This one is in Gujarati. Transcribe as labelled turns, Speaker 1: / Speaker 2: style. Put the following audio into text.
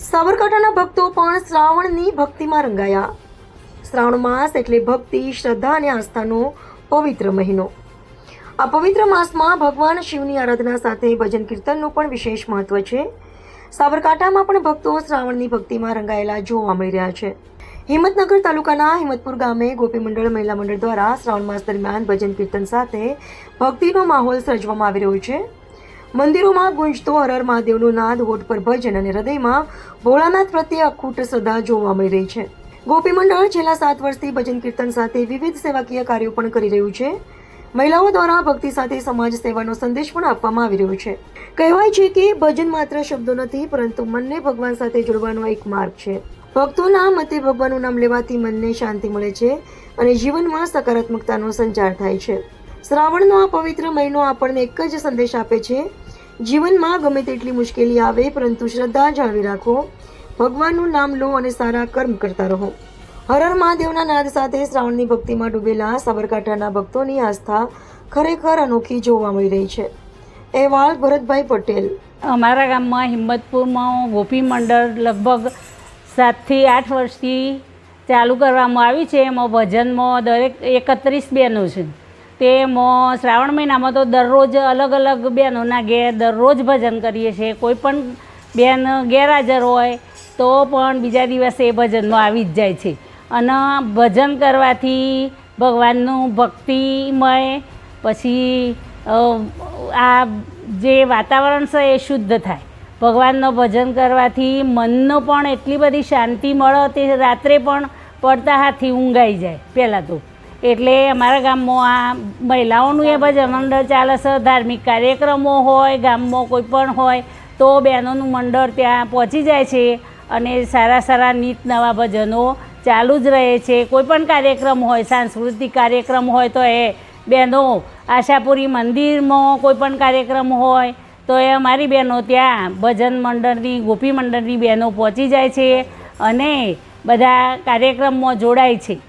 Speaker 1: સાબરકાંઠાના ભક્તો પણ શ્રાવણની ભક્તિમાં રંગાયા। શ્રાવણ માસ એટલે ભક્તિ, શ્રદ્ધા અને આસ્થાનો પવિત્ર મહિનો। આ પવિત્ર માસમાં ભગવાન શિવની આરાધના સાથે ભજન કીર્તનનું પણ વિશેષ મહત્વ છે। સાબરકાંઠામાં પણ ભક્તો શ્રાવણની ભક્તિમાં રંગાયેલા જોવા મળી રહ્યા છે। હિંમતનગર તાલુકાના હિંમતપુર ગામે ગોપી મંડળ મહિલા મંડળ દ્વારા શ્રાવણ માસ દરમિયાન ભજન કીર્તન સાથે ભક્તિનો માહોલ સર્જવામાં આવી રહ્યો છે। મંદિરોમાં ગુંજતો હર હર મહાદેવનો નાદ, હોઠ પર ભજન અને હૃદયમાં ભોળાનાથ પ્રત્યે અખૂટ શ્રદ્ધા જોવા મળી રહી છે। ગોપી મંડળ છેલ્લા 7 વર્ષથી ભજન કીર્તન સાથે વિવિધ સેવાકીય કાર્યો પણ કરી રહ્યું છે। મહિલાઓ દ્વારા ભક્તિ સાથે સમાજ સેવાનો સંદેશ પણ આપવામાં આવી રહ્યો છે। કહેવાય છે કે ભજન માત્ર શબ્દો નથી, પરંતુ મનને ભગવાન સાથે જોડવાનો એક માર્ગ છે। ભક્તોના મતે ભગવાનનું નામ લેવાથી મનને શાંતિ મળે છે અને જીવનમાં સકારાત્મકતાનો સંચાર થાય છે। શ્રાવણનો આ પવિત્ર મહિનો આપણને એક જ સંદેશ આપે છે, જીવનમાં ગમે તેટલી મુશ્કેલી આવે, પરંતુ શ્રદ્ધા જાળવી રાખો, ભગવાનનું નામ લો અને સારા કર્મ કરતા રહો। હર હર મહાદેવના નાદ સાથે શ્રાવણની ભક્તિમાં ડૂબેલા સાબરકાંઠાના ભક્તોની આસ્થા ખરેખર અનોખી જોવા મળી રહી છે। અહેવાલ ભરતભાઈ પટેલ।
Speaker 2: અમારા ગામમાં હિંમતપુરમાં ગોપી મંડળ લગભગ 7 થી 8 વર્ષથી ચાલુ કરવામાં આવી છે। એમાં ભજનમાં દરેક 31 બહેનો છે। તેમાં શ્રાવણ મહિનામાં તો દરરોજ અલગ અલગ બહેનોના ઘેર દરરોજ ભજન કરીએ છીએ। કોઈ પણ બહેન ગેરહાજર હોય તો પણ બીજા દિવસે એ ભજનમાં આવી જ જાય છે અને ભજન કરવાથી ભગવાનનું ભક્તિમય, પછી આ જે વાતાવરણ છે એ શુદ્ધ થાય। ભગવાનનું ભજન કરવાથી મનનો પણ એટલી બધી શાંતિ મળે, તે રાત્રે પણ પડતા હાથથી ઊંઘ આવી જાય પહેલાં તો। એટલે અમારા ગામમાં આ મહિલાઓનું એ ભજન મંડળ ચાલે છે। ધાર્મિક કાર્યક્રમો હોય, ગામમાં કોઈ પણ હોય તો બહેનોનું મંડળ ત્યાં પહોંચી જાય છે અને સારા સારા નીત નવા ભજનો ચાલુ જ રહે છે। કોઈ પણ કાર્યક્રમ હોય, સાંસ્કૃતિક કાર્યક્રમ હોય તો એ બહેનો આશાપુરી મંદિરમાં કોઈ પણ કાર્યક્રમ હોય તો એ અમારી બહેનો ત્યાં ભજન મંડળની, ગોપી મંડળની બહેનો પહોંચી જાય છે અને બધા કાર્યક્રમમાં જોડાય છે।